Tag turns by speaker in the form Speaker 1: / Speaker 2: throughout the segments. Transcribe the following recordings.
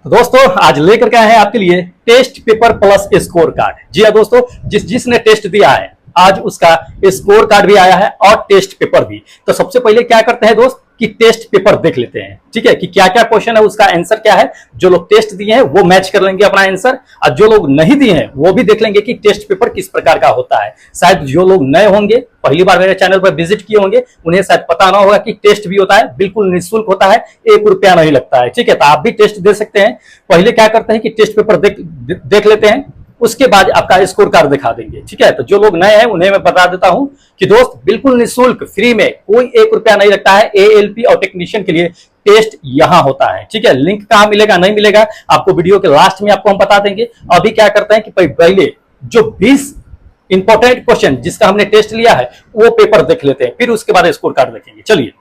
Speaker 1: तो दोस्तों आज लेकर के आए हैं आपके लिए test paper plus score card. जी हाँ दोस्तों, जिसने टेस्ट दिया है आज उसका स्कोर कार्ड भी आया है और टेस्ट पेपर भी। तो सबसे पहले क्या करते हैं दोस्त कि टेस्ट पेपर देख लेते हैं, ठीक है, कि क्या क्या क्वेश्चन है, उसका आंसर क्या है। जो लोग टेस्ट दिए हैं वो मैच कर लेंगे अपना आंसर, और जो लोग नहीं दिए हैं वो भी देख लेंगे कि टेस्ट पेपर किस प्रकार का होता है। शायद जो लोग नए होंगे, पहली बार मेरे चैनल पर विजिट किए होंगे, उन्हें शायद पता ना होगा कि टेस्ट भी होता है, बिल्कुल निःशुल्क होता है, 1 रुपया नहीं लगता है, ठीक है। तो आप भी टेस्ट दे सकते हैं। पहले क्या करते हैं कि टेस्ट पेपर देख लेते हैं, उसके बाद आपका स्कोर कार्ड दिखा देंगे, ठीक है। तो जो लोग नए हैं उन्हें मैं बता देता हूं कि दोस्त बिल्कुल निःशुल्क फ्री में कोई 1 रुपया नहीं लगता है। एएलपी और टेक्नीशियन के लिए टेस्ट यहां होता है, ठीक है। लिंक कहां मिलेगा नहीं मिलेगा आपको वीडियो के लास्ट में आपको हम बता देंगे। अभी क्या करते हैं कि पहले जो 20 इंपॉर्टेंट क्वेश्चन जिसका हमने टेस्ट लिया है वो पेपर देख लेते हैं, फिर उसके बाद स्कोर कार्ड देखेंगे। चलिए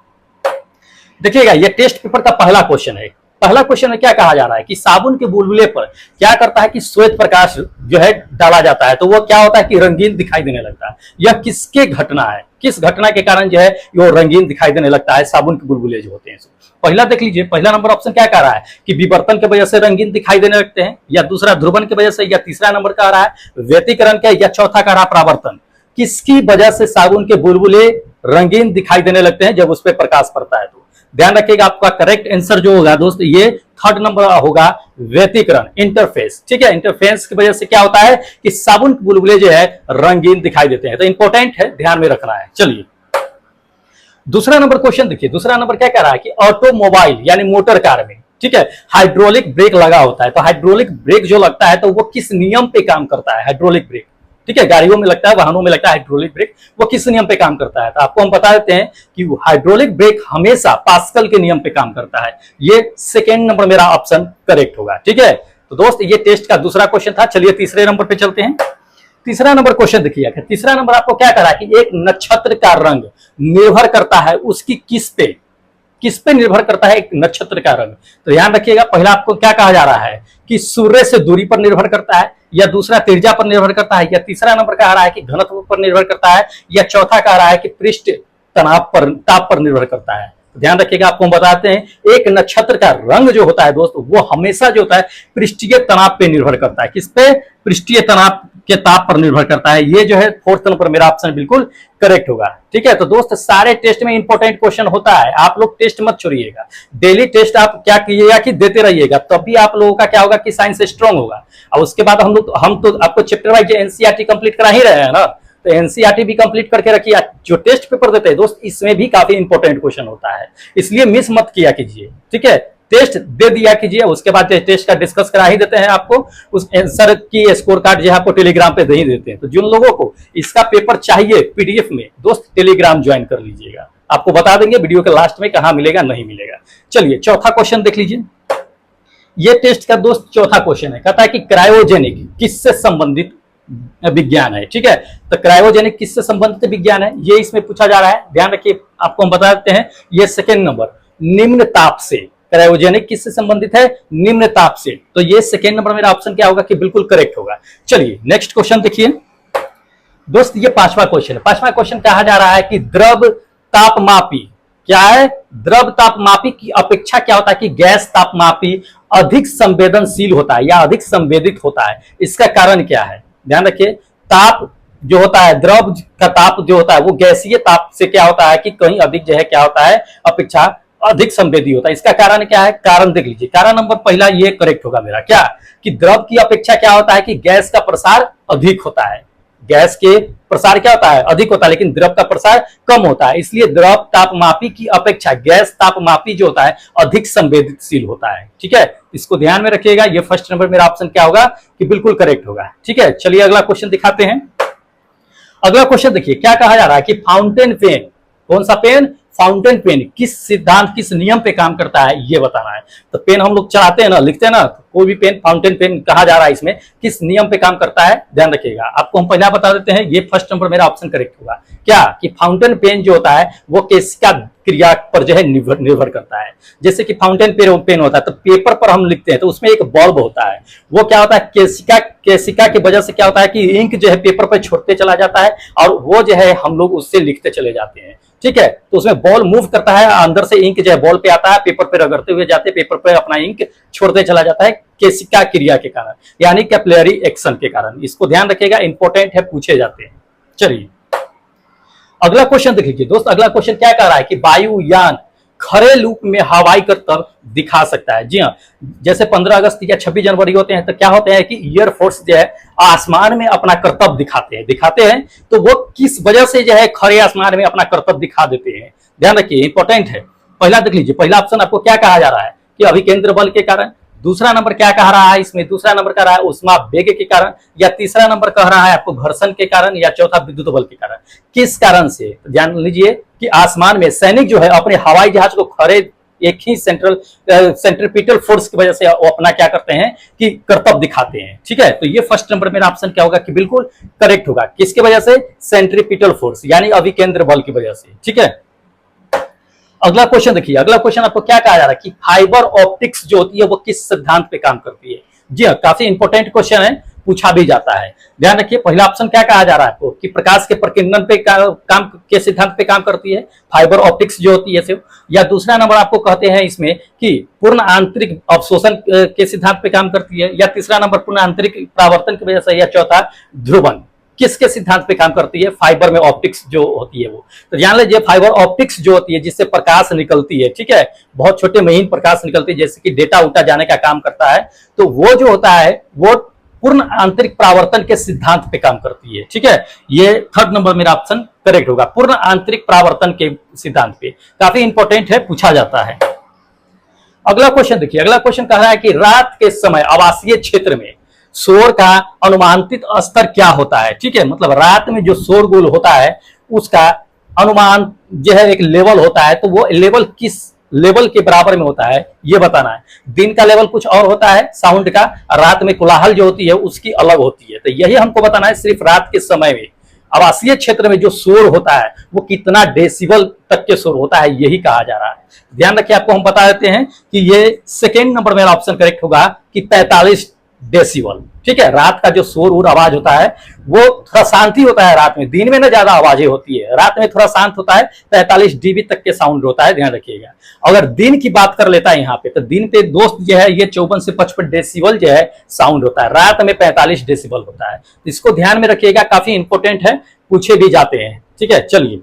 Speaker 1: देखिएगा, ये टेस्ट पेपर का पहला क्वेश्चन है। पहला क्वेश्चन में क्या कहा जा रहा है कि साबुन के बुलबुले पर क्या करता है कि श्वेत प्रकाश जो है डाला जाता है, तो वो क्या होता है कि रंगीन दिखाई देने लगता है। यह किसके घटना है, किस घटना के कारण जो है वो रंगीन दिखाई देने लगता है साबुन के बुलबुले जो होते हैं। पहला देख लीजिए, पहला नंबर ऑप्शन क्या कह रहा है कि विवर्तन की वजह से रंगीन दिखाई देने लगते हैं, या दूसरा ध्रुवन की वजह से, या तीसरा नंबर कह रहा है व्यतिकरण का, या चौथा कह रहा है परावर्तन। किसकी वजह से साबुन के बुलबुले रंगीन दिखाई देने लगते हैं जब उस पर प्रकाश पड़ता है। तो ध्यान रखिएगा, आपका करेक्ट आंसर जो होगा दोस्त ये थर्ड नंबर होगा, व्यतिकरण, इंटरफेस, ठीक है। इंटरफेस की वजह से क्या होता है कि साबुन के बुलबुले जो है रंगीन दिखाई देते हैं। तो इंपॉर्टेंट है, ध्यान में रखना है। चलिए दूसरा नंबर क्वेश्चन देखिए, दूसरा नंबर क्या कह रहा है कि ऑटोमोबाइल यानी मोटर कार में, ठीक है, हाइड्रोलिक ब्रेक लगा होता है। तो हाइड्रोलिक ब्रेक जो लगता है तो वो किस नियम पे काम करता है। हाइड्रोलिक ब्रेक, ठीक है, गाड़ियों में लगता है, वाहनों में लगता है हाइड्रोलिक ब्रेक, वो किस नियम पे काम करता है। तो आपको हम बता देते हैं कि हाइड्रोलिक ब्रेक हमेशा पास्कल के नियम पे काम करता है। ये सेकेंड नंबर मेरा ऑप्शन करेक्ट होगा, ठीक है। तो दोस्त ये टेस्ट का दूसरा क्वेश्चन था। चलिए तीसरे नंबर पे चलते हैं। तीसरा नंबर क्वेश्चन देखिए, तीसरा नंबर आपको क्या कह रहा है कि एक नक्षत्र का रंग निर्भर करता है उसकी किस पे निर्भर करता है एक नक्षत्र का रंग। तो ध्यान रखिएगा, पहला आपको क्या कहा जा रहा है कि सूर्य से दूरी पर निर्भर करता है, या दूसरा त्रिज्या पर निर्भर करता है, या तीसरा नंबर कह रहा है कि घनत्व पर निर्भर करता है, या चौथा कह रहा है कि पृष्ठ ताप पर निर्भर करता है। ध्यान रखिएगा, आपको हम बताते हैं एक नक्षत्र का रंग जो होता है दोस्त वो हमेशा जो होता है पृष्ठीय तनाव पे निर्भर करता है। किस पे? पृष्ठीय तनाव के ताप पर निर्भर करता है। ये जो है फोर्थ नंबर मेरा ऑप्शन बिल्कुल करेक्ट होगा, ठीक है। तो दोस्त सारे टेस्ट में इंपॉर्टेंट क्वेश्चन होता है, आप लोग टेस्ट मत छोड़िएगा। डेली टेस्ट आप क्या कीजिएगा कि देते रहिएगा, तभी आप लोगों का क्या होगा कि साइंस स्ट्रांग होगा। और उसके बाद हम तो आपको चैप्टर वाइज एनसीईआरटी कंप्लीट करा ही रहे हैं ना, तो एनसीईआरटी भी कंप्लीट करके रखिए। जो टेस्ट पेपर देते हैं दोस्त इसमें भी काफी इंपॉर्टेंट क्वेश्चन होता है, इसलिए मिस मत किया कीजिए, ठीक है। टेस्ट दे दिया कीजिए, उसके बाद टेस्ट का डिस्कस करा ही देते हैं आपको। उस आंसर की स्कोर कार्ड जो है आपको टेलीग्राम पे नहीं देते हैं। तो जिन लोगों को इसका पेपर चाहिए पीडीएफ में दोस्त टेलीग्राम ज्वाइन कर लीजिएगा, आपको बता देंगे वीडियो के लास्ट में कहां मिलेगा नहीं मिलेगा। चलिए चौथा क्वेश्चन देख लीजिए, ये टेस्ट का दोस्त चौथा क्वेश्चन है, कहता है कि क्रायोजेनिक किससे संबंधित विज्ञान है, ठीक है। तो क्रायोजेनिक किससे संबंधित विज्ञान है ये इसमें पूछा जा रहा है। ध्यान रखिए, आपको हम बता देते हैं ये सेकेंड नंबर, निम्न ताप से। क्रायोजेनिक किससे संबंधित है? निम्न ताप से। तो ये सेकेंड नंबर मेरा ऑप्शन क्या होगा कि बिल्कुल करेक्ट होगा। चलिए नेक्स्ट क्वेश्चन देखिए दोस्त, ये पांचवा क्वेश्चन है। पांचवा क्वेश्चन कहा जा रहा है कि द्रव तापमापी क्या है? द्रव तापमापी की अपेक्षा क्या होता है कि गैस तापमापी अधिक संवेदनशील होता है या अधिक संवेदित होता है। इसका कारण क्या है? ध्यान रखिए, ताप जो होता है, द्रव का ताप जो होता है वो गैसीय ताप से क्या होता है कि कहीं अधिक जो है क्या होता है अपेक्षा अधिक संवेदी होता है। इसका कारण क्या है? कारण देख लीजिए, कारण नंबर पहला ये करेक्ट होगा मेरा, क्या कि द्रव की अपेक्षा क्या होता है कि गैस का प्रसार अधिक होता है। गैस के प्रसार क्या होता है? अधिक होता है, लेकिन द्रव का प्रसार कम होता है। इसलिए द्रव तापमापी की अपेक्षा गैस तापमापी जो होता है अधिक संवेदनशील होता है, ठीक है। इसको ध्यान में रखिएगा, ये फर्स्ट नंबर मेरा ऑप्शन क्या होगा कि बिल्कुल करेक्ट होगा, ठीक है। चलिए अगला क्वेश्चन दिखाते हैं। अगला क्वेश्चन देखिए, क्या कहा जा रहा है कि फाउंटेन पेन, कौन सा पेन? फाउंटेन पेन किस सिद्धांत किस नियम पे काम करता है ये बताना है। तो पेन हम लोग चलाते हैं ना, लिखते हैं ना, तो कोई भी पेन फाउंटेन पेन कहा जा रहा है, इसमें किस नियम पे काम करता है ध्यान रखिएगा। आपको हम पहला बता देते हैं, ये फर्स्ट नंबर मेरा ऑप्शन करेक्ट होगा, क्या कि फाउंटेन पेन जो होता है वो केशिका क्रिया पर जो है निर्भर करता है। जैसे कि फाउंटेन पेन होता है तो पेपर पर हम लिखते हैं तो उसमें एक बल्ब होता है, वो क्या होता है केशिका की वजह से क्या होता है कि इंक जो है पेपर पर छोड़ते चला जाता है और वो जो है हम लोग उससे लिखते चले जाते हैं। ठीक है। तो उसमें बॉल मूव करता है, अंदर से इंक जो है बॉल पे आता है, पेपर पे रगड़ते हुए जाते, पेपर पे अपना इंक छोड़ते चला जाता है केशिका क्रिया के कारण, यानी कैपिलरी एक्शन के कारण। इसको ध्यान रखिएगा, इंपॉर्टेंट है, पूछे जाते हैं। चलिए अगला क्वेश्चन देख लीजिए दोस्त। अगला क्वेश्चन क्या कह रहा है कि वायुयान खरे रूप में हवाई करतब दिखा सकता है। जी हाँ, जैसे 15 अगस्त या 26 जनवरी होते हैं तो क्या होते हैं कि एयरफोर्स जो है आसमान में अपना करतब दिखाते हैं। तो वो किस वजह से जो है खरे आसमान में अपना करतब दिखा देते हैं, ध्यान रखिए, इंपॉर्टेंट है। पहला देख लीजिए, पहला ऑप्शन आपको क्या कहा जा रहा है कि अभिकेंद्र बल के कारण। दूसरा नंबर क्या कह रहा है इसमें, दूसरा नंबर कह रहा है उष्मा वेग के कारण, या तीसरा नंबर कह रहा है आपको घर्षण के कारण, या चौथा विद्युत बल के कारण। किस कारण से, तो ध्यान लीजिए कि आसमान में सैनिक जो है अपने हवाई जहाज को खड़े एक ही सेंट्रीपिटल फोर्स की वजह से वो अपना क्या करते हैं कि करतब दिखाते हैं। ठीक है, तो ये फर्स्ट नंबर मेरा ऑप्शन क्या होगा कि बिल्कुल करेक्ट होगा। किसकी वजह से, सेंट्रीपिटल फोर्स यानी अभिकेंद्र बल की वजह से। ठीक है, अगला क्वेश्चन देखिए। अगला क्वेश्चन आपको क्या कहा जा रहा है कि फाइबर ऑप्टिक्स जो होती है वो किस सिद्धांत पे काम करती है। जी हाँ, काफी इंपॉर्टेंट क्वेश्चन है, पूछा भी जाता है। ध्यान रखिए, पहला ऑप्शन क्या कहा जा रहा है आपको कि प्रकाश के प्रकीर्णन पे काम के सिद्धांत पे काम करती है फाइबर ऑप्टिक्स जो होती है सिर्फ, या दूसरा नंबर आपको कहते हैं इसमें कि पूर्ण आंतरिक अवशोषण के सिद्धांत पे काम करती है, या तीसरा नंबर पूर्ण आंतरिक परावर्तन की वजह से, या चौथा ध्रुवन। किसके सिद्धांत पे काम करती है, फाइबर में ऑप्टिक्स जो होती है वो। तो जान लीजिए फाइबर ऑप्टिक्स जो होती है जिससे प्रकाश निकलती है, ठीक है, बहुत छोटे महीन प्रकाश निकलती है, जैसे कि डेटा उटा जाने का काम करता है, तो वो जो होता है वो पूर्ण आंतरिक परावर्तन के सिद्धांत पे काम करती है। ठीक है, ये थर्ड नंबर मेरा ऑप्शन करेक्ट होगा, पूर्ण आंतरिक परावर्तन के सिद्धांत पे। काफी इंपॉर्टेंट है, पूछा जाता है। अगला क्वेश्चन देखिए। अगला क्वेश्चन कह रहा है कि रात के समय आवासीय क्षेत्र में शोर का अनुमानित स्तर क्या होता है। ठीक है, मतलब रात में जो शोरगुल होता है उसका अनुमान जो है एक लेवल होता है, तो वो लेवल किस लेवल के बराबर में होता है ये बताना है। दिन का लेवल कुछ और होता है साउंड का, रात में कोलाहल जो होती है उसकी अलग होती है। तो यही हमको बताना है, सिर्फ रात के समय में आवासीय क्षेत्र में जो शोर होता है वो कितना डेसिबल तक के शोर होता है, यही कहा जा रहा है। ध्यान रखिए, आपको हम बता देते हैं कि ये सेकेंड नंबर मेरा ऑप्शन करेक्ट होगा कि 45 डेसिबल। ठीक है, रात का जो शोर और आवाज होता है वो थोड़ा शांति होता है रात में, दिन में ना ज्यादा आवाजें होती है, रात में थोड़ा शांत होता है, 45 डीबी तक के साउंड होता है, ध्यान रखिएगा। अगर दिन की बात कर लेता है यहाँ पे, तो दिन पे दोस्त जो है ये 54 से 55 डेसिबल जो है साउंड होता है, रात में 45 डेसिबल होता है। इसको ध्यान में रखिएगा, काफी इंपॉर्टेंट है, पूछे भी जाते हैं। ठीक है, चलिए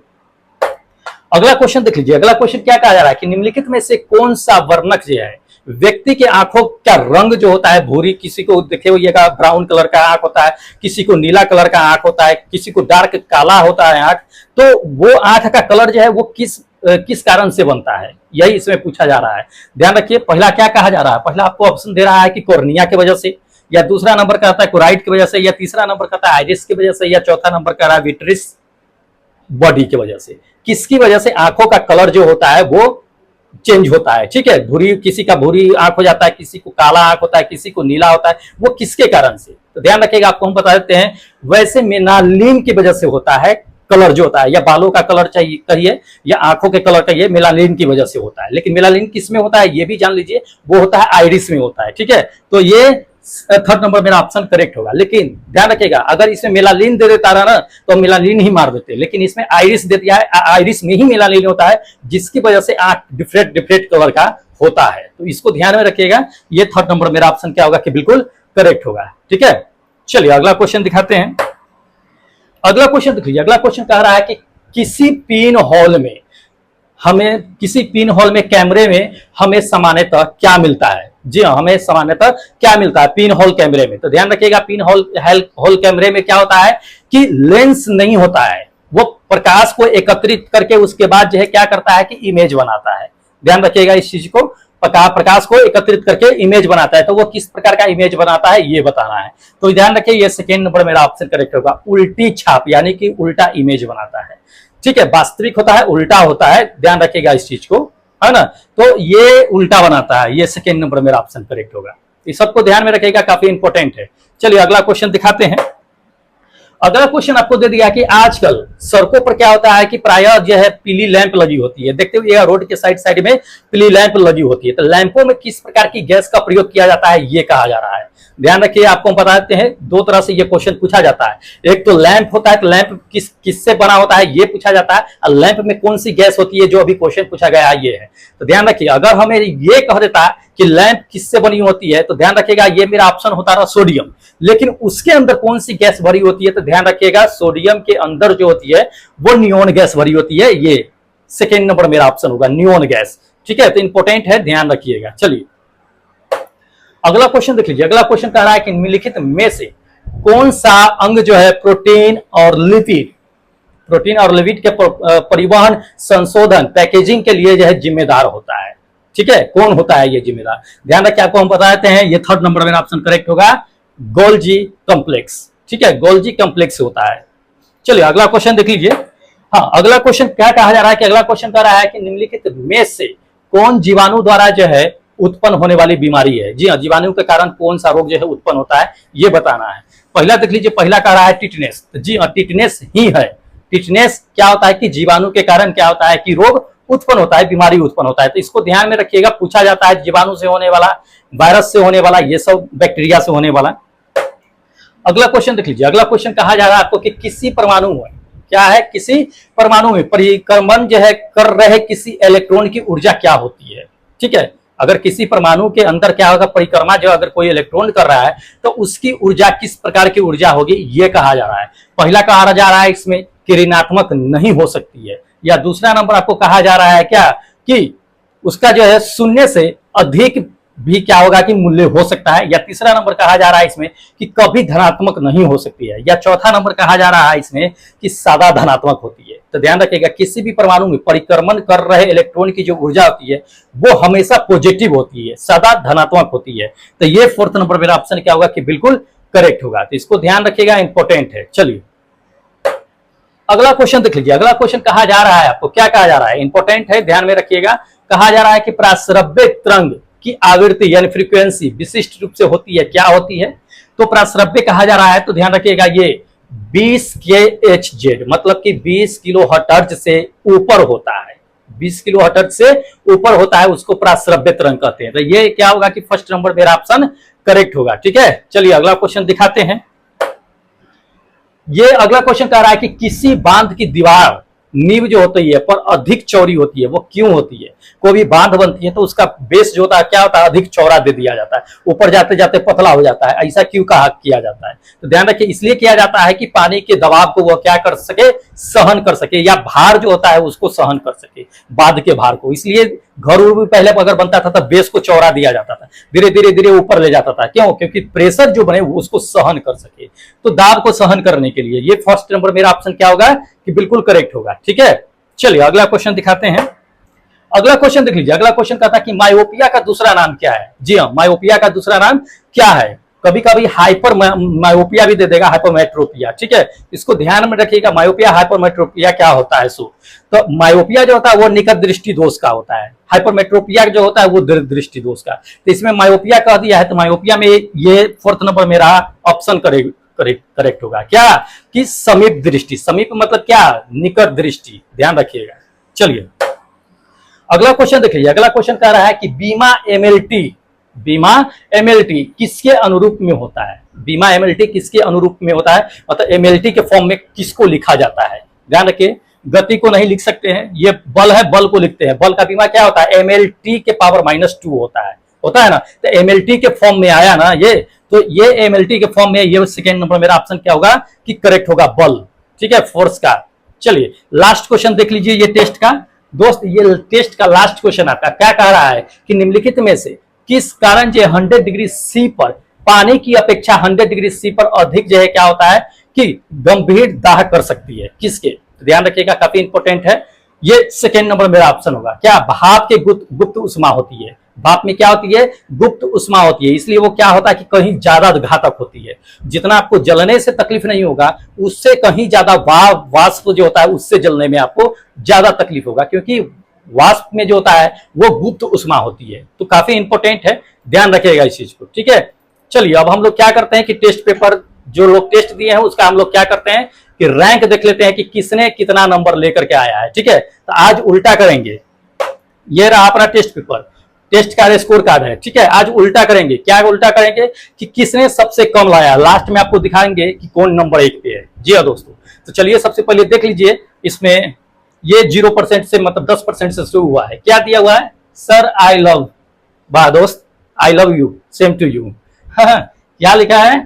Speaker 1: अगला क्वेश्चन देख लीजिए। अगला क्वेश्चन क्या कहा जा रहा है कि निम्नलिखित में से कौन सा वर्णक जो है व्यक्ति के आंखों का रंग जो होता है भूरी, किसी को देखे हुएगा ब्राउन कलर का आंख होता है, किसी को नीला कलर का आंख होता है, किसी को डार्क काला होता है आंख, तो वो आंख का कलर जो है वो किस कारण से बनता है, यही इसमें पूछा जा रहा है। ध्यान रखिए, पहला क्या कहा जा रहा है, पहला आपको ऑप्शन दे रहा है कि कॉर्निया की वजह से, या दूसरा नंबर कहता है कोराइट की वजह से, या तीसरा नंबर कहता है आइरिस की वजह से, या चौथा नंबर कह रहा है विट्रिस बॉडी की वजह से। किसकी वजह से आंखों का कलर जो होता है वो चेंज होता है। ठीक है, भूरी, किसी का भूरी आंख हो जाता है, किसी को काला आंख होता है, किसी को नीला होता है, वो किसके कारण से, तो ध्यान रखिएगा, आपको हम बता देते हैं। वैसे मेलानिन की वजह से होता है कलर जो होता है, या बालों का कलर चाहिए कहिए, या आंखों के कलर कहिए, मेलानिन की वजह से होता है। लेकिन मेलानिन किस में होता है ये भी जान लीजिए, वो होता है आइरिस में होता है। ठीक है, तो ये थर्ड नंबर मेरा ऑप्शन करेक्ट होगा। लेकिन ध्यान रखिएगा, अगर इसमें मेलानिन दे देता रहा ना तो मेलानिन ही मार देते, लेकिन इसमें आइरिस दे दिया है, आइरिस में ही मेलानिन होता है, जिसकी वजह से आंख डिफरेंट कलर का होता है। तो इसको ध्यान में रखिएगा, ये थर्ड नंबर मेरा ऑप्शन क्या होगा कि बिल्कुल करेक्ट होगा। ठीक है, चलिए अगला क्वेश्चन दिखाते हैं। अगला क्वेश्चन देख लीजिए। अगला क्वेश्चन कह रहा है कि किसी पिन हॉल में कैमरे में हमें सामान्यतः क्या मिलता है। जी हाँ, हमें सामान्यतः क्या मिलता है पिन होल कैमरे में, तो ध्यान रखिएगा, पिन होल कैमरे में क्या होता है कि लेंस नहीं होता है, वो प्रकाश को एकत्रित करके उसके बाद जो है क्या करता है कि इमेज बनाता है। ध्यान रखिएगा इस चीज को, प्रकाश को एकत्रित करके इमेज बनाता है, तो वो किस प्रकार का इमेज बनाता है ये बताना है। तो ध्यान रखिए, ये सेकेंड नंबर मेरा ऑप्शन करेक्ट होगा, उल्टी छाप, यानी कि उल्टा इमेज बनाता है। ठीक है, वास्तविक होता है, उल्टा होता है, ध्यान रखिएगा इस चीज को, है ना, तो ये उल्टा बनाता है, ये सेकेंड नंबर मेरा ऑप्शन करेक्ट होगा। इस सबको ध्यान में रखिएगा, काफी इंपॉर्टेंट है। चलिए अगला क्वेश्चन दिखाते हैं। अगला क्वेश्चन आपको दे दिया कि आजकल सड़कों पर क्या होता है कि प्रायः जो है पीली लैंप लगी होती है, देखते हुए रोड के साइड में पीली लैंप लगी होती है, तो लैंपों में किस प्रकार की गैस का प्रयोग किया जाता है ये कहा जा रहा है। ध्यान रखिए, आपको हम बता देते हैं दो तरह से ये क्वेश्चन पूछा जाता है। एक तो लैंप होता है, तो लैंप किससे बना होता है ये पूछा जाता है, और लैंप में कौन सी गैस होती है, जो अभी क्वेश्चन पूछा गया है ये है। तो ध्यान रखिए, अगर हमें ये कह देता है कि लैंप किससे बनी होती है, तो ध्यान रखिएगा ये मेरा ऑप्शन होता रहा सोडियम, लेकिन उसके अंदर कौन सी गैस भरी होती है, तो ध्यान रखिएगा सोडियम के अंदर जो होती है वो नियोन गैस भरी होती है। ये सेकेंड नंबर मेरा ऑप्शन होगा, नियोन गैस। ठीक है, तो इंपॉर्टेंट है, ध्यान रखिएगा। चलिए अगला क्वेश्चन देख लीजिए। अगला क्वेश्चन कह रहा है कि निम्नलिखित में से कौन सा अंग जो है प्रोटीन और लिपिड के परिवहन, संशोधन, पैकेजिंग के लिए जो है जिम्मेदार होता है। ठीक है, कौन होता है ये जिम्मेदार? ध्यान रखिए, आपको हम बता देते हैं, ये थर्ड नंबर मेरा ऑप्शन करेक्ट होगा, गोल्जी कॉम्प्लेक्स। ठीक है, गोल्जी कॉम्प्लेक्स होता है। चलिए अगला क्वेश्चन देख लीजिए। हाँ, अगला क्वेश्चन क्या कहा जा रहा है कि अगला क्वेश्चन कह रहा है कि निम्नलिखित में से कौन जीवाणु द्वारा जो है उत्पन्न होने वाली बीमारी है। जी हाँ, जीवाणु के कारण कौन सा रोग जो है उत्पन्न होता है ये बताना है। पहला देख लीजिए, पहला कह रहा है टिटनेस। जी हाँ, टिटनेस ही है। टिटनेस क्या होता है कि जीवाणु के कारण क्या होता है कि रोग उत्पन्न होता है, बीमारी उत्पन्न होता है। तो इसको ध्यान में रखिएगा, पूछा जाता है जीवाणु से होने वाला, वायरस से होने वाला, ये सब बैक्टीरिया से होने वाला। अगला क्वेश्चन देख लीजिए। अगला क्वेश्चन कहा जा रहा है आपको कि किसी परमाणु में क्या है, किसी परमाणु में परिक्रमण जो है कर रहे किसी इलेक्ट्रॉन की ऊर्जा क्या होती है। ठीक है, अगर किसी परमाणु के अंदर क्या होगा, परिक्रमा जो अगर कोई इलेक्ट्रॉन कर रहा है तो उसकी ऊर्जा किस प्रकार की ऊर्जा होगी ये कहा जा रहा है। पहला कहा जा रहा है इसमें कि ऋणात्मक नहीं हो सकती है, या दूसरा नंबर आपको कहा जा रहा है क्या कि उसका जो है शून्य से अधिक भी क्या होगा कि मूल्य हो सकता है, या तीसरा नंबर कहा जा रहा है इसमें कि कभी धनात्मक नहीं हो सकती है, या चौथा नंबर कहा जा रहा है इसमें कि सदा धनात्मक होती है। तो ध्यान रखिएगा, किसी भी परमाणु में परिक्रमण कर रहे इलेक्ट्रॉन की जो ऊर्जा होती है वो हमेशा पॉजिटिव होती है, सदा धनात्मक होती है। तो ये फोर्थ नंबर मेरा ऑप्शन क्या होगा कि बिल्कुल करेक्ट होगा। तो इसको ध्यान रखिएगा, इंपॉर्टेंट है। चलिए अगला क्वेश्चन देख लीजिए। अगला क्वेश्चन कहा जा रहा है आपको, क्या कहा जा रहा है, इंपॉर्टेंट है, ध्यान में रखिएगा। कहा जा रहा है कि प्राश्रव्य तरंग की आवृत्ति यानी फ्रीक्वेंसी विशिष्ट रूप से होती है, क्या होती है? तो प्राश्रव्य कहा जा रहा है, तो ध्यान रखिएगा ये 20 kHz मतलब कि 20 किलोहर्ट्ज से ऊपर होता है। 20 किलोहर्ट्ज से ऊपर होता है, उसको प्राश्रव्य तरंग कहते हैं। तो ये क्या होगा कि फर्स्ट नंबर मेरा ऑप्शन करेक्ट होगा। ठीक है, चलिए अगला क्वेश्चन दिखाते हैं। ये अगला क्वेश्चन कह रहा है कि किसी बांध की दीवार नींव जो होती है पर अधिक चौड़ी होती है, वो क्यों होती है? कोई भी बांध बनती है तो उसका बेस जो होता है क्या होता है, अधिक चौड़ा दे दिया जाता है, ऊपर जाते जाते पतला हो जाता है। ऐसा क्यों कहा किया जाता है? तो ध्यान रखिए, इसलिए किया जाता है कि पानी के दबाव को वह क्या कर सके, सहन कर सके, या भार जो होता है उसको सहन कर सके, बांध के भार को। इसलिए घर भी पहले अगर बनता था तो बेस को चौड़ा दिया जाता था, धीरे धीरे धीरे ऊपर ले जाता था। क्यों? क्योंकि प्रेशर जो बने वो उसको सहन कर सके, तो दाब को सहन करने के लिए। ये फर्स्ट नंबर मेरा ऑप्शन क्या होगा कि बिल्कुल करेक्ट होगा। ठीक है, चलिए अगला क्वेश्चन दिखाते हैं। अगला क्वेश्चन देख लीजिए। अगला क्वेश्चन कहता है कि मायोपिया का दूसरा नाम क्या है? जी हाँ, मायोपिया का दूसरा नाम क्या है? कभी कभी हाइपर मायोपिया भी दे देगा, हाइपरमेट्रोपिया। ठीक है, इसको ध्यान में रखिएगा, मायोपिया हाइपरमेट्रोपिया क्या होता है। तो मायोपिया जो होता है वो निकट दृष्टि दोष का होता है, हाइपरमेट्रोपिया जो होता है वो दृष्टि दोष का। तो इसमें मायोपिया कह दिया है, तो मायोपिया में ये फोर्थ नंबर मेरा ऑप्शन करेक्ट होगा। क्या कि समीप दृष्टि। समीप मतलब क्या, निकट दृष्टि, ध्यान रखिएगा। चलिए अगला क्वेश्चन देखिए। अगला क्वेश्चन कह रहा है कि बीमा एमएलटी किसके अनुरूप में होता है? बीमा एमएलटी किसके अनुरूप में होता है, मतलब एमएलटी के फॉर्म में किसको लिखा जाता है? ध्यान रखिए, गति को नहीं लिख सकते हैं, ये बल है, बल को लिखते हैं। बल का बीमा क्या होता है, एमएलटी के पावर -2 होता है ना। तो एमएलटी के फॉर्म में आया ना ये, तो ये एमएलटी के फॉर्म में, ये सेकेंड नंबर मेरा ऑप्शन क्या होगा कि करेक्ट होगा, बल। ठीक है, फोर्स का। चलिए लास्ट क्वेश्चन देख लीजिए ये टेस्ट का। दोस्त ये टेस्ट का लास्ट क्वेश्चन आपका क्या कह रहा है कि निम्नलिखित में से किस कारण जो 100 डिग्री सी पर पानी की अपेक्षा 100 डिग्री सी पर अधिक जो है क्या होता है कि गंभीर दाह कर सकती है, किसके? तो ध्यान रखिएगा, काफी इंपॉर्टेंट है। ये सेकेंड नंबर मेरा ऑप्शन होगा। क्या? भाप के गुप्त उष्मा होती है। भाप में क्या होती है, गुप्त उष्मा होती है, इसलिए वो क्या होता है कि कहीं ज्यादा घातक होती है। जितना आपको जलने से तकलीफ नहीं होगा, उससे कहीं ज्यादा वाष्प जो होता है उससे जलने में आपको ज्यादा तकलीफ होगा, क्योंकि वाष्प में जो होता है वो गुप्त उष्मा होती है। तो काफी इंपॉर्टेंट है, ध्यान रखिएगा इस चीज को। ठीक है, चलिए अब हम लोग क्या करते हैं कि टेस्ट पेपर जो लोग टेस्ट दिए हैं उसका हम लोग क्या करते हैं कि रैंक देख लेते हैं कि किसने कितना नंबर लेकर के आया है। ठीक है, तो आज उल्टा करेंगे। ये रहा अपना टेस्ट पेपर, टेस्ट का स्कोर कार्ड है, ठीक है। आज उल्टा करेंगे, क्या उल्टा करेंगे कि किसने सबसे कम लाया, लास्ट में आपको दिखाएंगे कि कौन नंबर 1 पे है। जी हाँ दोस्तों, तो चलिए सबसे पहले देख लीजिए, इसमें ये 0% से मतलब 10% से शुरू हुआ है। क्या दिया हुआ है, सर आई लव, वाह दोस्त, I love you, same to you. क्या लिखा है,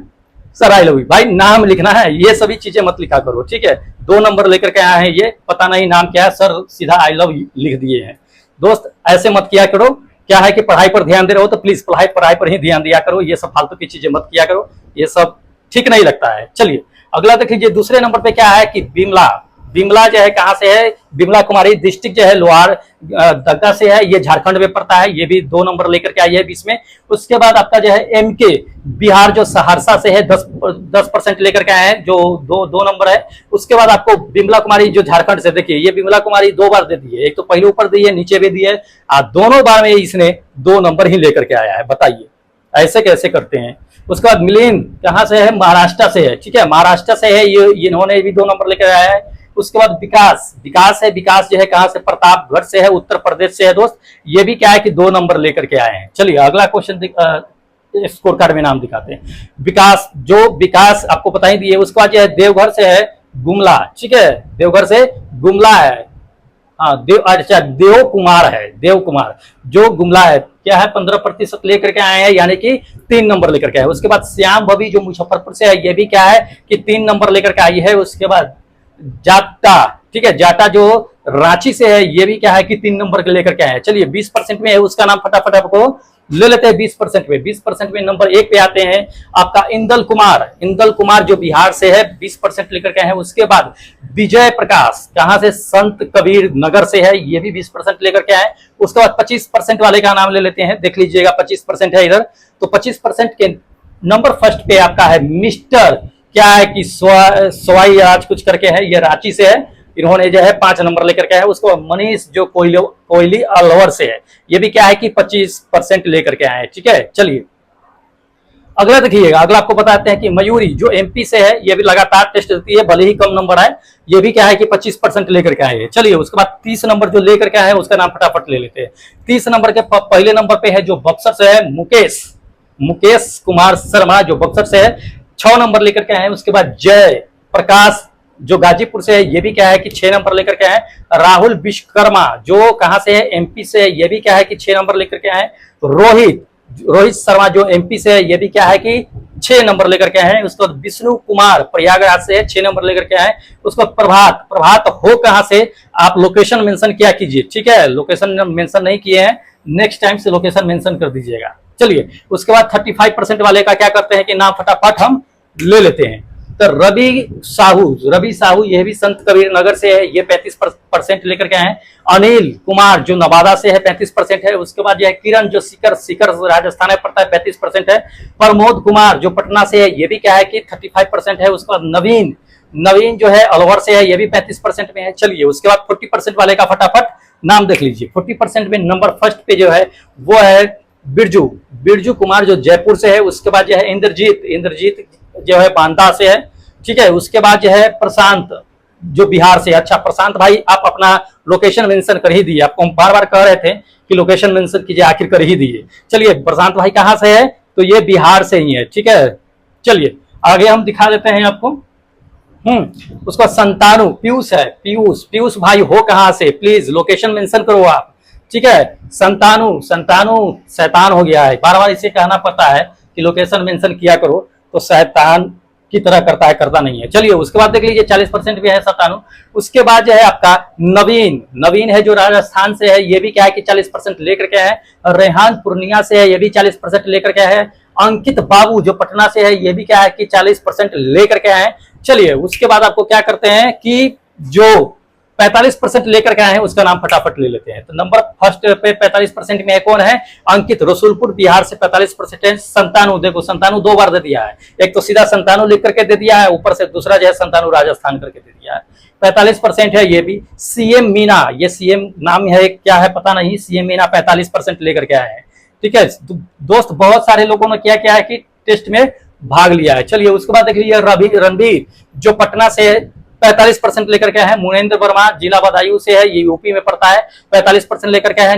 Speaker 1: सर आई लव यू। भाई नाम लिखना है, ये सभी चीजें मत लिखा करो, ठीक है। 2 नंबर लेकर के आए हैं, ये पता नहीं नाम क्या है, सर सीधा आई लव यू लिख दिए हैं। दोस्त ऐसे मत किया करो, क्या है कि पढ़ाई पर ध्यान दे रहे हो तो प्लीज पढ़ाई पर ही ध्यान दिया करो, ये सब फालतू की चीजें मत किया करो, ये सब ठीक नहीं लगता है। चलिए अगला देख लीजिए, दूसरे नंबर पे क्या है कि बिमला। बिमला जो है कहां से है, बिमला कुमारी डिस्ट्रिक्ट जो है लोहार दग्गा से है, ये झारखंड में पड़ता है, ये भी 2 नंबर लेकर के आई है 20 में। उसके बाद आपका जो है एमके बिहार जो सहरसा से है 10% लेकर के आए हैं, जो दो नंबर है। उसके बाद आपको बिमला कुमारी जो झारखंड से, देखिए ये बिमला कुमारी 2 बार दे दी है, एक तो पहले ऊपर दी है नीचे भी दी है, दोनों बार में इसने 2 नंबर ही लेकर के आया है, बताइए ऐसे कैसे करते हैं। उसके बाद मिलिंद कहां से है, महाराष्ट्र से है, ठीक है, महाराष्ट्र से है, ये इन्होंने भी 2 नंबर लेकर आया है। उसके बाद विकास है, विकास जो है कहां से, प्रतापगढ़ से है, उत्तर प्रदेश से है दोस्त, ये भी क्या है कि 2 नंबर लेकर के आए हैं। चलिए अगला क्वेश्चन स्कोर कार्ड में नाम दिखाते हैं। विकास आपको बता ही दिए। उसके बाद जो है देवघर से है गुमला, ठीक है, देवघर से गुमला है, हाँ देव कुमार है, देव कुमार जो गुमला है, क्या है 15% लेकर के आए हैं, यानी कि 3 नंबर लेकर के आए। उसके बाद श्याम बबी जो मुजफ्फरपुर से है, ये भी क्या है कि 3 नंबर लेकर के आई है। उसके बाद जाटा, ठीक है, जाटा जो रांची से है, ये भी क्या है कि 3 नंबर के लेकर के आए हैं। चलिए 20% में है, उसका नाम फटाफट आपको ले लेते हैं। 20% में 20% में नंबर 1 पे आते हैं आपका इंदल कुमार जो बिहार से है, 20% लेकर के आए हैं। उसके बाद विजय प्रकाश कहां से, संत कबीर नगर से है, ये भी 20% लेकर के आए। उसके बाद 25% वाले का नाम ले लेते हैं, देख लीजिएगा 25% है इधर, तो 25% के नंबर फर्स्ट पे आपका है मिस्टर, क्या है कि स्वाई आज कुछ करके है, ये रांची से है, इन्होंने जो है 5 नंबर लेकर के है। उसको मनीष जो कोयली अलवर से है, ये भी क्या है कि 25% लेकर के आए हैं, ठीक है। चलिए अगला देखिएगा, अगला आपको बताते हैं कि मयूरी जो एमपी से है, ये भी लगातार टेस्ट देती है, भले ही कम नंबर आए, ये भी क्या है कि 25% लेकर के आए हैं। चलिए उसके बाद 30 नंबर जो लेकर के आए हैं, उसका नाम फटाफट ले लेते हैं। 30 नंबर के पहले नंबर पे है जो बक्सर से है, मुकेश कुमार शर्मा जो बक्सर से है, 6 नंबर लेकर के आए हैं। उसके बाद जय प्रकाश जो गाजीपुर से है, ये भी क्या है कि 6 नंबर लेकर के आए। राहुल विश्वकर्मा जो कहां से है, एमपी से है, ये भी क्या है कि 6 नंबर लेकर के आए। रोहित शर्मा जो एमपी से है, ये भी क्या है कि 6 नंबर लेकर के आए हैं। उसके बाद विष्णु कुमार प्रयागराज से है, 6 नंबर लेकर के आए। उसके बाद प्रभात हो कहां से, आप लोकेशन मेंशन किया कीजिए, ठीक है, लोकेशन मेंशन नहीं किए हैं, नेक्स्ट टाइम से लोकेशन मेंशन कर दीजिएगा। चलिए उसके बाद 35% वाले का क्या करते हैं कि नाम फटाफट हम ले लेते हैं। तो रवि साहू ये भी संत कबीर नगर से है, ये 35% लेकर के आए हैं। अनिल कुमार जो नवादा से है, 35% है। उसके बाद जो है किरण जो सीकर राजस्थान में पड़ता है, 35% है। प्रमोद कुमार जो पटना से है, ये भी क्या है कि 35% है। उसके बाद नवीन जो है अलवर से है, ये भी 35% में है। चलिए उसके बाद 40% वाले का फटाफट नाम देख लीजिए। 40% में नंबर फर्स्ट पे जो है वो है बिरजू कुमार जो जयपुर से है। उसके बाद जो है इंद्रजीत जो है बांदा से है, ठीक है। उसके बाद जो है प्रशांत जो बिहार से। अच्छा प्रशांत भाई, आप अपना लोकेशन मेंशन कर ही दिए, आपको हम बार बार कह रहे थे कि लोकेशन मेंशन कीजिए, आखिर कर ही दिए। चलिए प्रशांत भाई कहां से है, तो ये बिहार से ही है, ठीक है। चलिए आगे हम दिखा देते हैं आपको। उसका संतानु पीयूष है, पीयूष भाई हो कहां से, प्लीज लोकेशन मेंशन करो आप, ठीक है। संतानु शैतान हो गया है, बार बार इसे कहना पड़ता है कि लोकेशन मेंशन किया करो, तो शैतान की तरह करता नहीं है। चलिए उसके बाद देख लीजिए 40% भी है शैतानु। उसके बाद जो है आपका नवीन है जो राजस्थान से है, ये भी क्या है कि 40% लेकर के है। रेहान पूर्णिया से है, ये भी 40% लेकर के है। अंकित बाबू जो पटना से है, ये भी क्या है कि 40% लेकर के आए। चलिए उसके बाद आपको क्या करते हैं कि जो 45% लेकर के आए हैं, उसका नाम फटाफट ले लेते हैं। तो नंबर फर्स्ट पे 45% में कौन है, अंकित रसूलपुर बिहार से 45% है। संतानु, देखो संतानु 2 बार दे दिया है, एक तो सीधा संतानु लिख करके दे दिया है, ऊपर से दूसरा जो है संतानु राजस्थान करके दे दिया है। 45% है ये भी। सीएम मीना, ये सीएम नाम है क्या है पता नहीं, सीएम मीना 45% लेकर के आए हैं, ठीक है दोस्त। बहुत सारे लोगों ने क्या क्या है कि टेस्ट में भाग लिया है। चलिए उसके बाद देख लीजिए रणबीर जो पटना से 45% लेकर के है। मुनेंद्र वर्मा जिला बदायूं से है, ये यूपी में पड़ता है, 45% लेकर के है।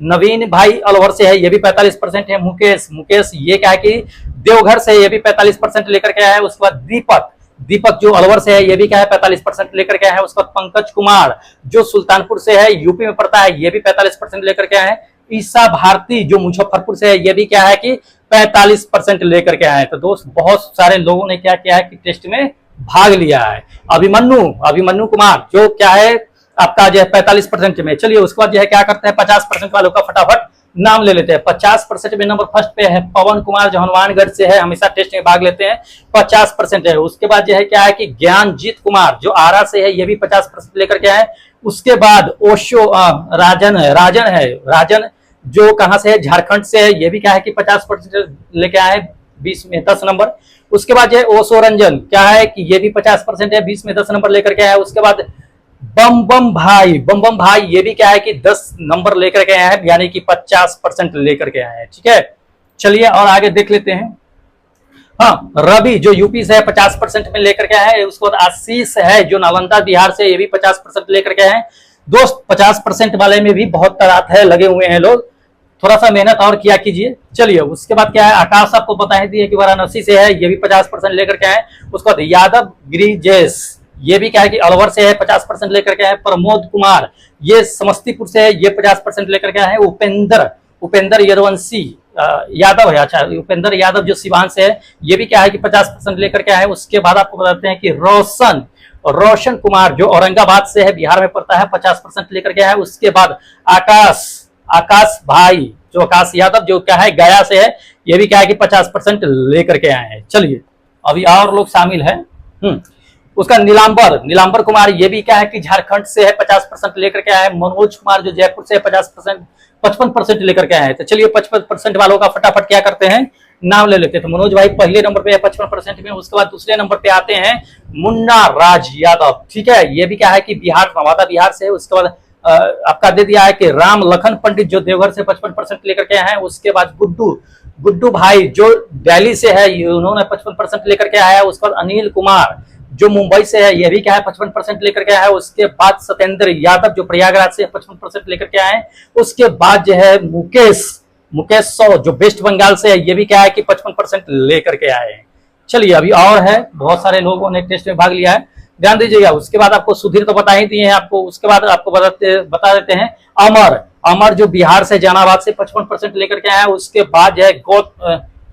Speaker 1: नवीन भाई अलवर से है, ये भी 45% है। मुकेश मुकेश ये क्या है कि देवघर से, ये भी 45% लेकर के आया है। उसके बाद दीपक दीपक जो अलवर से है, ये भी क्या है 45% लेकर के आया है। उसके बाद पंकज कुमार जो सुल्तानपुर से है, यूपी में पड़ता है, ये भी 45% लेकर के आए हैं। ईसा भारती जो मुजफ्फरपुर से है, ये भी क्या है कि 45% लेकर के आए हैं। तो दोस्त बहुत सारे लोगों ने क्या किया है कि टेस्ट में भाग लिया है। अभिमन्यु अभिमन्यु कुमार जो क्या है आपका जो है 45% में। चलिए उसके बाद जो है क्या करते हैं 50% वालों का फटाफट नाम ले लेते हैं। 50% में नंबर फर्स्ट पे है पवन कुमार जो हनुमानगढ़ से है, हमेशा टेस्ट में भाग लेते हैं, 50% है। उसके बाद जो है क्या है कि ज्ञानजीत कुमार जो आरा से है, ये भी 50% लेकर के आए। उसके बाद ओशो राजन जो कहां से है, झारखंड से है, ये भी क्या है कि 50% लेके आए 20 में 10 नंबर। उसके बाद जो है ओशो रंजन क्या है कि ये भी 50% है, 20 में 10 नंबर लेकर के आया है। उसके बाद बम बम भाई ये भी क्या है कि 10 नंबर लेकर के आए हैं, यानी कि 50% लेकर के आए हैं। ठीक है, चलिए और आगे देख लेते हैं। हाँ, रवि जो यूपी से है 50% में लेकर के आए हैं। उसके बाद आशीष है जो नालंदा बिहार से, ये भी 50% लेकर के आए हैं। दोस्त 50% वाले में भी बहुत तादाद है, लगे हुए हैं लोग, थोड़ा सा मेहनत और किया कीजिए। चलिए उसके बाद क्या है, आकाश आपको बता ही दिए कि वाराणसी से है, ये भी 50% लेकर के आए। उसके बाद यादव गिरिजेश ये भी क्या है कि अलवर से है, 50% लेकर के आए। प्रमोद कुमार ये समस्तीपुर से है, ये 50% लेकर के आए हैं। उपेंद्र यदुवंशी यादव है, अच्छा उपेंद्र यादव जो सिवान से है, ये भी क्या है कि 50% लेकर के आए। उसके बाद आपको बताते हैं कि रोशन कुमार जो औरंगाबाद से है, बिहार में पड़ता है, 50% लेकर के आए। उसके बाद आकाश भाई जो आकाश यादव जो क्या है गया से है, ये भी क्या है कि 50% लेकर के आए हैं। चलिए अभी और लोग शामिल हैं। उसका नीलांबर कुमार ये भी क्या है कि झारखंड से है, 50% लेकर के आए हैं। मनोज कुमार जो जयपुर से है, 55% लेकर के आए हैं। तो चलिए 55% वालों का फटाफट क्या करते हैं नाम ले लेते हैं। तो मनोज भाई पहले नंबर पे है 55% में। उसके बाद दूसरे नंबर पे आते हैं मुन्ना राज यादव, ठीक है, ये भी क्या है कि नवादा बिहार से है। उसके बाद आपका दे दिया है कि राम लखन पंडित जो देवघर से 55% लेकर के आए हैं। उसके बाद गुड्डू भाई जो दिल्ली से है, उन्होंने 55% लेकर के आया है। उसके बाद अनिल कुमार जो मुंबई से है, ये भी क्या है 55% लेकर के आया है। उसके बाद सत्येंद्र यादव जो प्रयागराज से 55% लेकर के आए हैं। उसके बाद जो है मुकेश सौ जो वेस्ट बंगाल से है, ये भी क्या है कि 55% लेकर के आए हैं। चलिए अभी और है, बहुत सारे लोगों ने टेस्ट में भाग लिया है, ध्यान दीजिएगा। उसके बाद आपको सुधीर तो बता ही दिए हैं आपको। उसके बाद आपको बता देते हैं अमर जो बिहार से जहानाबाद से 55% लेकर के आया है। उसके बाद जो है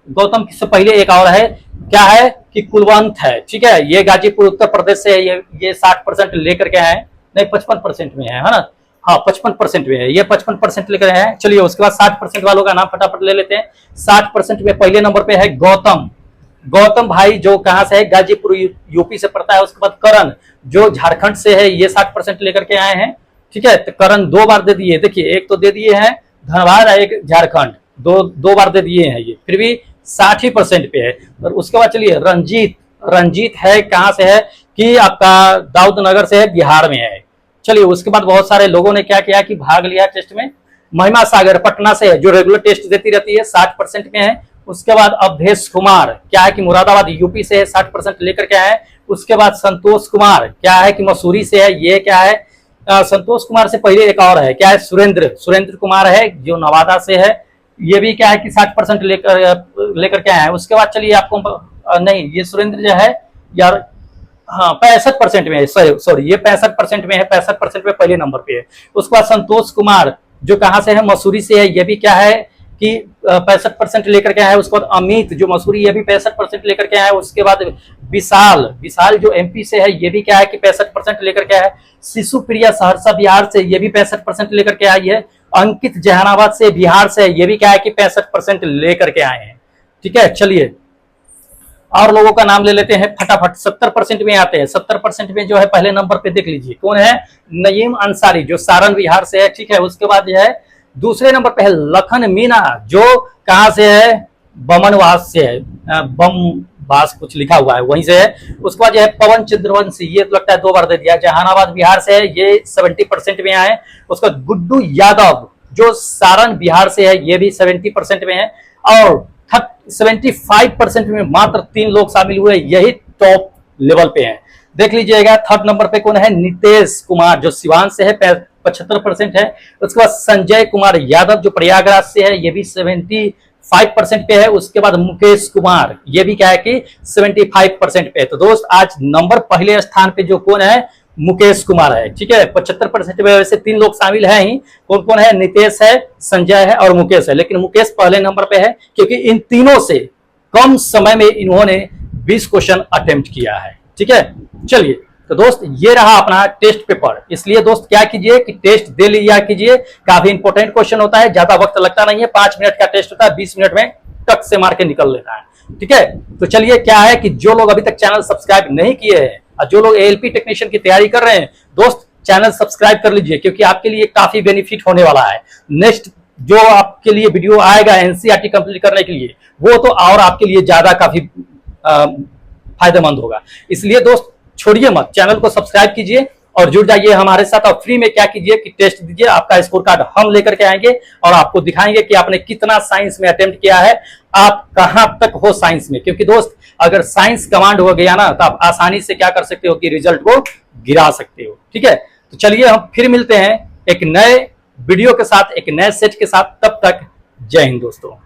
Speaker 1: गौतम से पहले एक और है, क्या है कि कुलवंत है, ठीक है, ये गाजीपुर उत्तर प्रदेश से है, ये 60% लेकर के आए, नहीं 55% में है ना, हाँ 55% में है, ये 55% लेकर आए हैं। चलिए उसके बाद 60% वालों का नाम फटाफट ले लेते हैं। 60% में पहले नंबर पे है गौतम भाई जो कहां से है, गाजीपुर यूपी से पड़ता है। उसके बाद करण जो झारखंड से है, ये 60% लेकर के आए हैं, ठीक है। तो करण 2 बार दे दिए, देखिए एक तो दे दिए हैं धनबाद, एक झारखंड, दो बार दे दिए हैं, ये फिर भी 60% पे है। और उसके बाद चलिए रंजीत है, कहां से है कि आपका दाऊद नगर से है, बिहार में है। चलिए उसके बाद बहुत सारे लोगों ने क्या किया कि भाग लिया टेस्ट में। महिमा सागर पटना से है, जो रेगुलर टेस्ट देती रहती है, 60% में है। उसके बाद अवधेश कुमार क्या है कि मुरादाबाद यूपी से है, 60% लेकर के आए। उसके बाद संतोष कुमार क्या है कि मसूरी से है, ये क्या है संतोष कुमार से पहले एक और है, क्या है सुरेंद्र कुमार है जो नवादा से है, ये भी क्या है कि 60% लेकर के आए हैं। उसके बाद चलिए आपको नहीं, ये सुरेंद्र जो है यार, हाँ 65% में है, सॉरी ये 65% में है, 65% में पहले नंबर पे है। उसके बाद संतोष कुमार जो कहां से है, मसूरी से है, ये भी क्या है कि 65% लेकर के आया है। उसके बाद अमित जो मसूरी, ये भी 65% लेकर के आया है। उसके बाद विशाल जो एमपी से है, ये भी क्या है कि 65% लेकर के आया है। शिशु प्रिया सहरसा बिहार से, ये भी 65% लेकर के आई है। अंकित जहानाबाद से बिहार से, ये भी क्या है कि 65% लेकर के आए हैं, ठीक है। चलिए और लोगों का नाम ले लेते हैं फटाफट। 70% में आते हैं, 70% में जो है पहले नंबर पे देख लीजिए कौन है, नईम अंसारी जो सारण बिहार से है, ठीक है। उसके बाद जो है दूसरे नंबर पे है लखन मीना जो कहां से है, बमनवास से है, बमवास कुछ लिखा हुआ है वहीं से है। उसके बाद जो है पवन चंद्रवंशी, ये तो लगता है 2 बार दे दिया, जहानाबाद बिहार से है, ये 70% में आए। उसका गुड्डू यादव जो सारण बिहार से है, ये भी 70% में है। और 75% में मात्र 3 लोग शामिल हुए, यही टॉप लेवल पे हैं। देख लीजिएगा थर्ड नंबर पे कौन है, नितेश कुमार जो सिवान से है, 75% है। उसके बाद संजय कुमार यादव जो प्रयागराज से है, ये भी 75% पे है। उसके बाद मुकेश कुमार, ये भी क्या है कि 75% पे है। तो दोस्त आज नंबर पहले स्थान पे जो कौन है, मुकेश कुमार है, ठीक है। 75% में वैसे 3 लोग शामिल हैं ही, कौन कौन है, नितेश है, संजय है और मुकेश है, लेकिन मुकेश पहले नंबर पे है क्योंकि इन तीनों से कम समय में इन्होंने 20 क्वेश्चन अटेम्प्ट किया है, ठीक है। चलिए तो दोस्त ये रहा अपना टेस्ट पेपर। इसलिए दोस्त क्या कीजिए कि टेस्ट दे लिया कीजिए, काफी इंपॉर्टेंट क्वेश्चन होता है, ज्यादा वक्त लगता नहीं है, 5 मिनट का टेस्ट होता है, 20 मिनट में टक से मार के निकल लेता है, ठीक है। तो चलिए क्या है कि जो लोग अभी तक चैनल सब्सक्राइब नहीं किए हैं और जो लोग एएलपी टेक्नीशियन की तैयारी कर रहे हैं, दोस्त चैनल सब्सक्राइब कर लीजिए क्योंकि आपके लिए काफी बेनिफिट होने वाला है। नेक्स्ट जो आपके लिए वीडियो आएगा एनसीईआरटी कंप्लीट करने के लिए, वो तो और आपके लिए ज्यादा काफी फायदेमंद होगा। इसलिए दोस्त छोड़िए मत, चैनल को सब्सक्राइब कीजिए और जुड़ जाइए हमारे साथ। और फ्री में क्या कीजिए कि टेस्ट दीजिए, आपका स्कोर कार्ड हम लेकर के आएंगे और आपको दिखाएंगे कि आपने कितना साइंस में अटेम्प्ट किया है, आप कहां तक हो साइंस में। क्योंकि दोस्त अगर साइंस कमांड हो गया ना तो आप आसानी से क्या कर सकते हो कि रिजल्ट को गिरा सकते हो, ठीक है। तो चलिए हम फिर मिलते हैं एक नए वीडियो के साथ, एक नए सेट के साथ। तब तक जय हिंद दोस्तों।